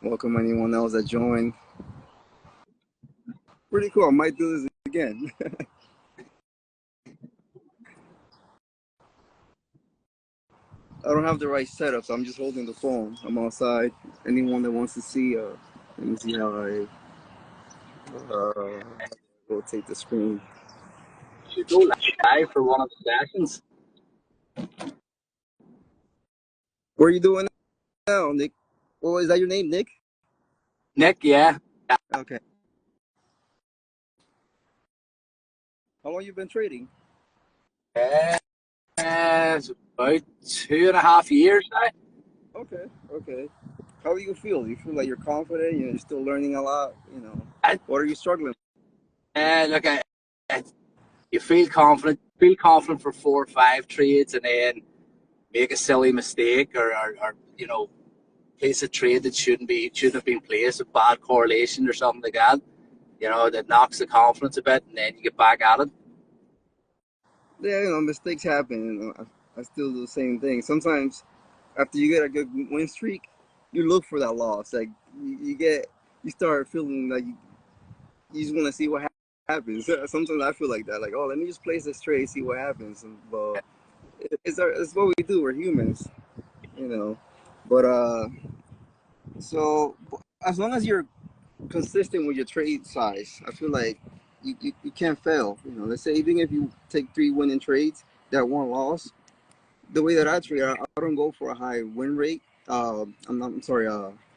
Welcome anyone else that joined. Pretty cool. I might do this again. I don't have the right setup, so I'm just holding the phone. I'm outside. Anyone that wants to see, let me see how I rotate the screen. You go live for one of the sessions. What are you doing now, Nick? Oh, is that your name, Nick? Nick, yeah. Okay. How long you been trading? Uh, it's about 2.5 years now. Okay, okay. How do you feel? You feel like you're confident? You're still learning a lot? I, What are you struggling look, I, you feel confident for 4 or 5 trades, and then make a silly mistake or place a trade that shouldn't have been placed, a bad correlation or something like that. That knocks the confidence a bit, and then you get back at it. Yeah, mistakes happen. I still do the same thing. Sometimes after you get a good win streak, you look for that loss. Like you start feeling like you just want to see what happens. Sometimes I feel like that. Like, oh, let me just place this trade, see what happens. But it's what we do. We're humans, you know. But so as long as you're consistent with your trade size, I feel like you can't fail. Let's say even if you take 3 winning trades, that one loss. The way that I trade, I don't go for a high win rate. I'm sorry,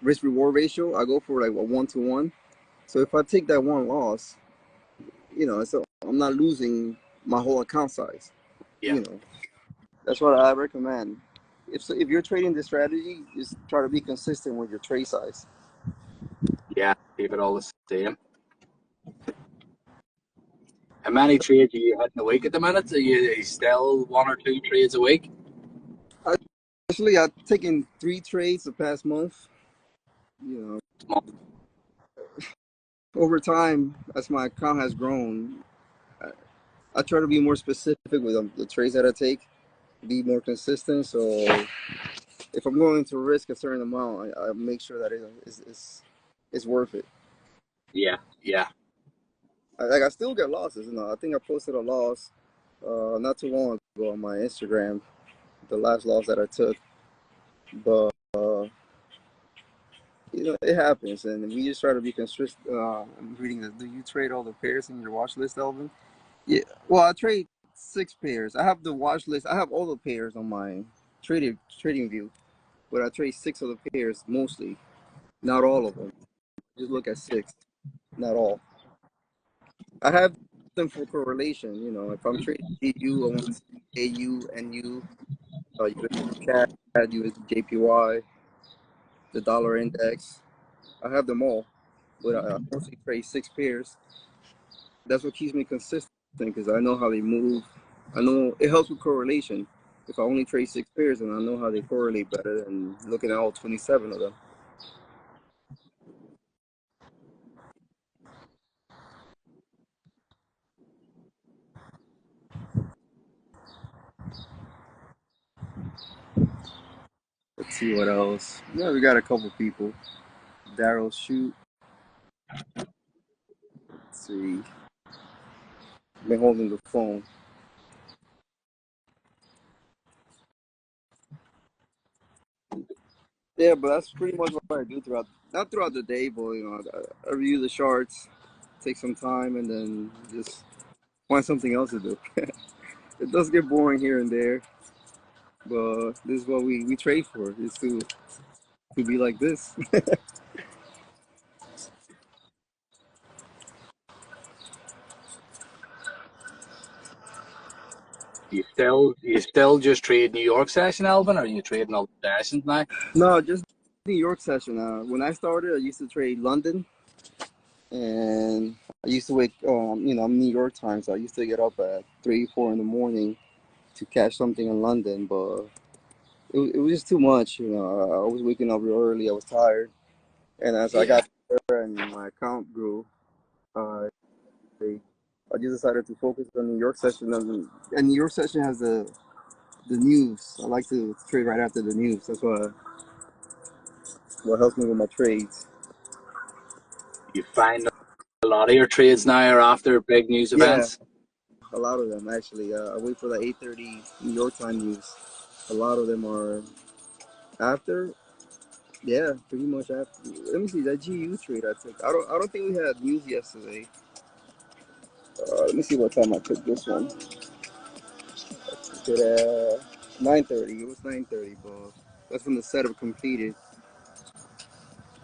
risk reward ratio. I go for like a 1-to-1. So if I take that one loss, so I'm not losing my whole account size. Yeah, You know, that's what I recommend. If you're trading this strategy, just try to be consistent with your trade size. yeah, keep it all the same. How many trades are you hitting a week at the minute? Are you still 1 or 2 trades a week? Actually, I've taken 3 trades the past month. You know, over time, as my account has grown, I, I try to be more specific with the trades that I take, be more consistent. So if I'm going to risk a certain amount, I make sure that it's worth it. Yeah, yeah. I still get losses. I think I posted a loss not too long ago on my Instagram, the last loss that I took. But it happens, and we just try to be consistent. I'm reading this. Do you trade all the pairs in your watch list, Elvin? Yeah. Well, I trade 6 pairs. I have the watch list. I have all the pairs on my trading view, but I trade 6 of the pairs mostly, not all of them. Just look at 6, not all. I have them for correlation. If I'm trading GU, I want to see AU, NU, USD CAD, USD JPY, the dollar index. I have them all, but I mostly trade 6 pairs. That's what keeps me consistent because I know how they move. I know it helps with correlation. If I only trade 6 pairs, and I know how they correlate better than looking at all 27 of them. Let's see what else. Yeah, we got a couple people. Daryl Shoot. Let's see. Been holding the phone. Yeah, but that's pretty much what I do not throughout the day, but I review the charts, take some time, and then just find something else to do. It does get boring here and there, but this is what we trade for, is to be like this. You still just trade New York session, Alvin, or are you trading all the sessions now? No, just New York session. When I started, I used to trade London, and I used to wake. I'm New York time, so I used to get up at 3, 4 in the morning to catch something in London, but it was just too much. I was waking up real early. I was tired, and as I Yeah, got better and my account grew, uh, I just decided to focus on New York session, and New York session has the news. I like to trade right after the news. That's why. what helps me with my trades. You find a lot of your trades now are after big news Yeah, events. a lot of them actually. I wait for the 8:30 New York time news. A lot of them are after. Yeah, pretty much after. Let me see that GU trade I took. I don't think we had news yesterday. Let me see what time I took this one. I took it at 9:30. It was 9:30, but that's when the setup completed.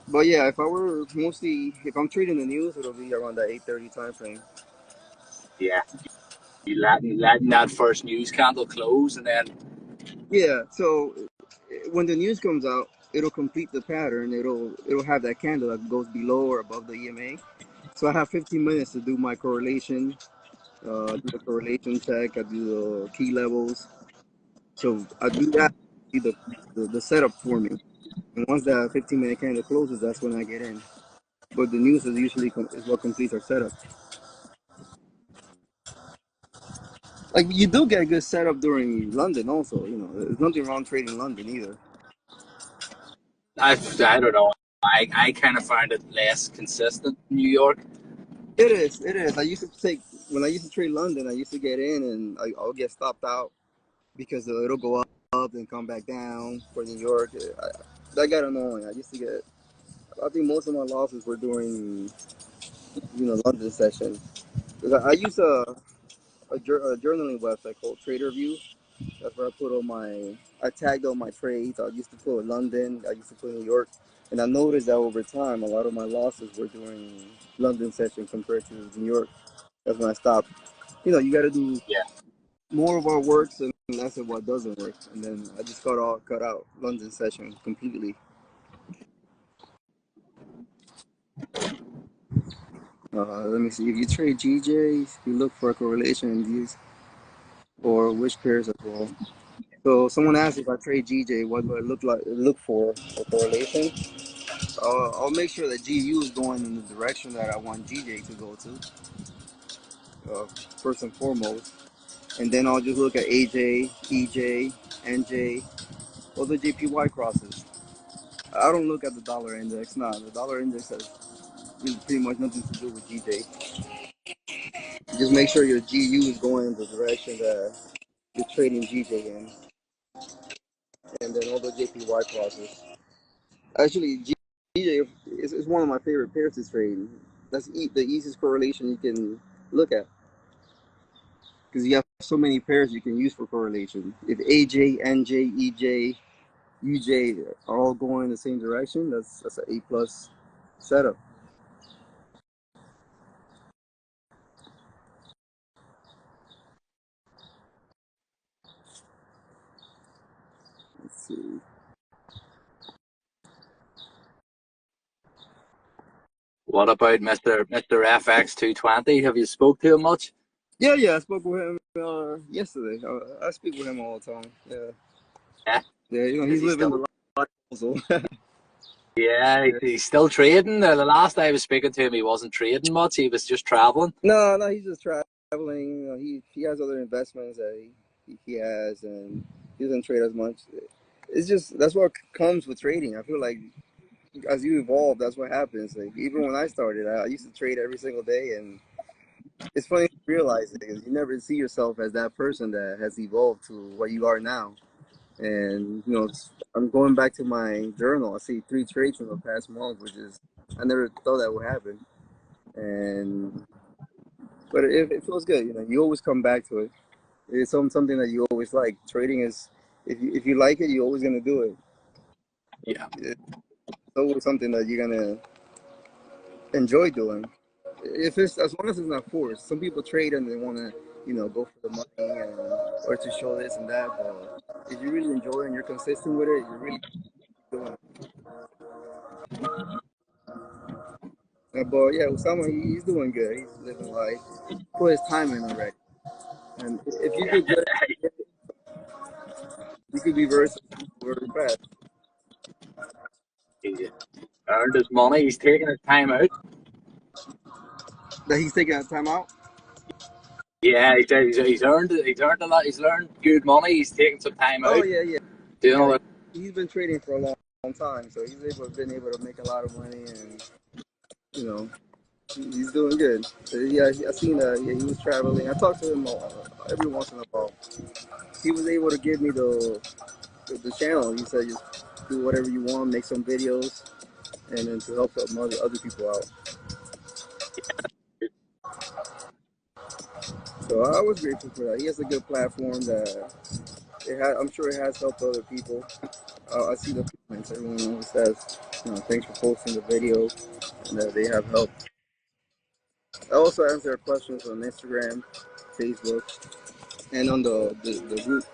But yeah, if I were mostly if I'm trading the news, it'll be around that 8:30 time frame. Yeah, you letting that first news candle close, and then Yeah, so when the news comes out, it'll complete the pattern. It'll have that candle that goes below or above the EMA. So I have 15 minutes to do my correlation, do the correlation check. I do the key levels. So I do that, see the setup for me. And once that 15-minute candle closes, that's when I get in. But the news is usually is what completes our setup. Like you do get a good setup during London, also. You know, there's nothing wrong trading London either. I don't know. I kind of find it less consistent in New York. It is. It is. I used to take when I used to trade London. I used to get in and I'll get stopped out because it'll go up and come back down for New York. That got annoying. I used to get. I think most of my losses were during London session. 'Cause I use a journaling website called TraderView. That's where I put all my. I tagged all my trades. I used to put London. I used to put New York. And I noticed that over time, a lot of my losses were during London session compared to New York. That's when I stopped. You got to do Yeah. more of what works and less of what doesn't work. And then I just cut out London session completely. Let me see. If you trade GJs, you look for a correlation in these or which pairs as well. So someone asked if I trade GJ, what do I look for correlation? I'll make sure that GU is going in the direction that I want GJ to go to, uh, first and foremost. And then I'll just look at AJ, EJ, NJ, all the JPY crosses. I don't look at the dollar index. Nah, the dollar index has pretty much nothing to do with GJ. Just make sure your GU is going in the direction that you're trading GJ in, and then all the JPY crosses. Actually, GJ is one of my favorite pairs to trade. That's the easiest correlation you can look at because you have so many pairs you can use for correlation. If AJ, NJ, EJ, UJ are all going in the same direction, that's an A plus setup. Let's see. What about Mister FX 220? Have you spoke to him much? Yeah, yeah, I spoke with him yesterday. I speak with him all the time. Yeah, Yeah. yeah, Is he's he living the still? life also. Yeah, Yeah. he's still trading. The last I was speaking to him, he wasn't trading much. He was just traveling. No, no, he's just traveling. He has other investments that he has, and he doesn't trade as much. It's just that's what comes with trading. I feel like as you evolve, that's what happens. Like even when I started, I used to trade every single day, and it's funny to realize it because you never see yourself as that person that has evolved to what you are now. And I'm going back to my journal. I see 3 trades in the past month, which is I never thought that would happen. And but it feels good. You always come back to it. It's something that you always like. Trading is if you like it, you're always gonna do it. Yeah. It's always something that you're gonna enjoy doing. If it's as long as it's not forced. Some people trade and they want to, go for the money or to show this and that. But if you really enjoy it and you're consistent with it, you're really doing it. But yeah, Oussama, he's doing good. He's living life. Put his time in already. And if you do good, you could be very successful very fast. He earned his money. He's taking his time out. That he's taking a time out. Yeah, he's earned it. He's earned a lot. He's earned good money. He's taking some time Oh out. yeah, yeah, Doing yeah. all that. He's been trading for a long long time, so been able to make a lot of money, and you know, he's doing good. So, yeah, I seen that. Yeah, he was traveling. I talked to him every once in a while. He was able to give me the channel. He said just do whatever you want, make some videos, and then to help some other people out. So I was grateful for that. He has a good platform that I'm sure it has helped other people. I see the comments. Everyone always says, thanks for posting the video, and that they have helped. I also answer questions on Instagram, Facebook, and on the group,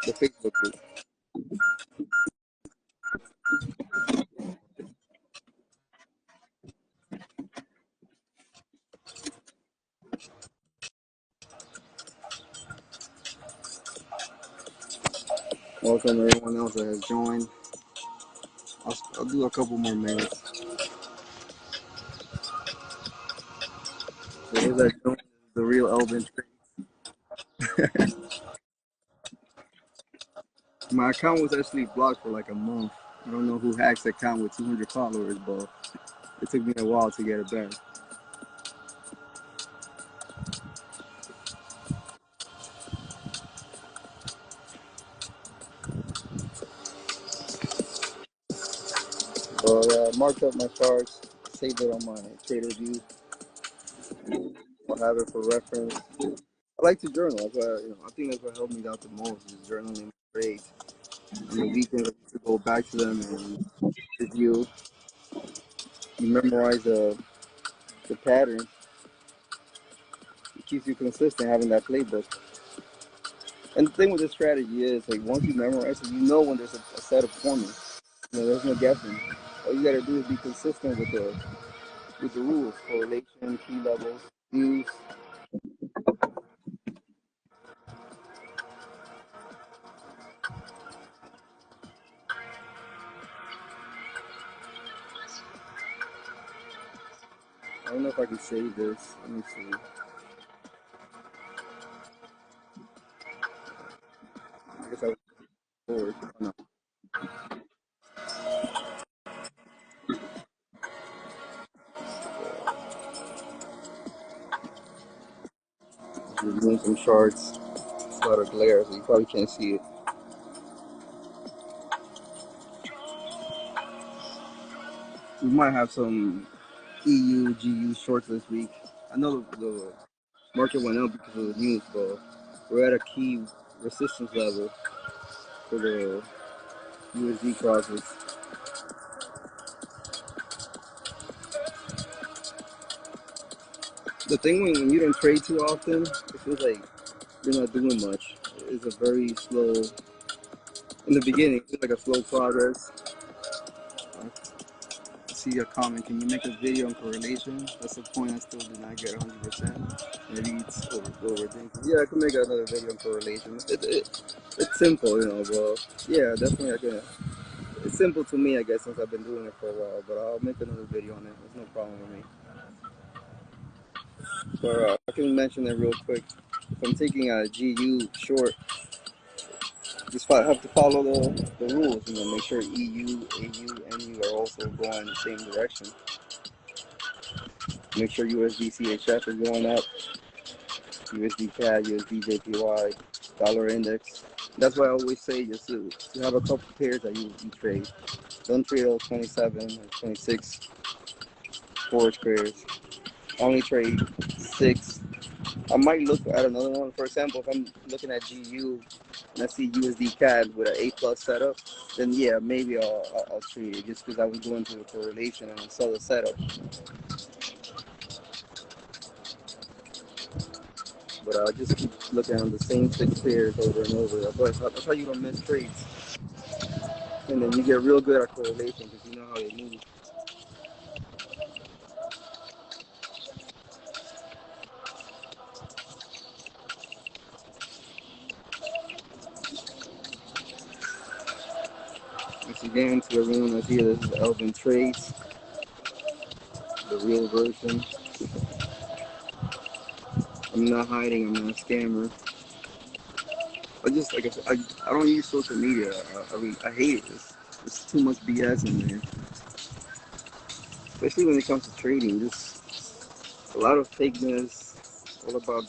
the Facebook group. Welcome everyone else that has joined. I'll do a couple more minutes. For those that joined, the real Elvin. My account was actually blocked for like a month. I don't know who hacks the account with 200 followers, but it took me a while to get it back. But marked up my charts, saved it on my trader view. I'll have it for reference. I like to journal. That's why, I think that's what helped me out the most is journaling my trades. On the weekends, I used to go back to them and review. You memorize the pattern. It keeps you consistent having that playbook. And the thing with this strategy is, like, once you memorize it, you know when there's a set of forming. There's no guessing. All you gotta do is be consistent with the rules: correlation, key levels, views. I don't know if I can save this. Let me see. I guess I was bored. Oh, no. Just doing some charts. It's a lot of glare, so you probably can't see it. We might have some EU, GU shorts this week. I know the market went up because of the news, but we're at a key resistance level for the USD crosses. The thing when you don't trade too often, it feels like you're not doing much. It's a very slow, in the beginning, it's like a slow progress. I see a comment, can you make a video on correlation? That's the point I still did not get 100%. Maybe it's overthinking. Yeah, I can make another video on correlation. It's simple, but yeah, definitely I can. It's simple to me, I guess, since I've been doing it for a while, but I'll make another video on it. There's no problem with me. But I can mention it real quick. If I'm taking a GU short, just have to follow the rules. Make sure EU, AU, NU are also going in the same direction. Make sure USD CHF is going up, USD CAD, USD JPY, dollar index. That's why I always say just to have a couple pairs that you trade. Don't trade all 27 or 26 Forex pairs. Only trade 6. I might look at another one. For example, if I'm looking at GU and I see USD CAD with an A plus setup, then yeah, maybe I'll trade it just because I was going through the correlation and I saw the setup. But I'll just keep looking at the same 6 pairs over and over. That's how you don't miss trades. And then you get real good at correlation because you know how they move. Once again, to everyone that's here, this is Elvin Trades, the real version. I'm not hiding, I'm not a scammer. I just, like I said, I don't use social media. I hate it. There's too much BS in there, especially when it comes to trading. Just a lot of fakeness, all about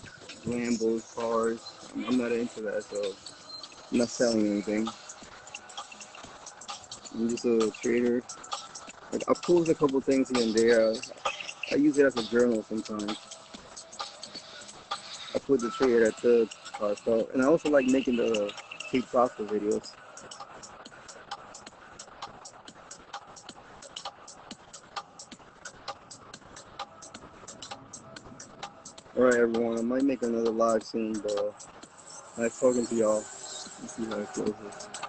Lambos, cars. I'm not into that, so I'm not selling anything. I'm just a trader. Like, I'll post a couple things here and there. I use it as a journal sometimes. I put the trade that took, how I felt, and I also like making the take profit videos. All right, everyone. I might make another live soon, but nice talking to y'all. Let's see how it closes.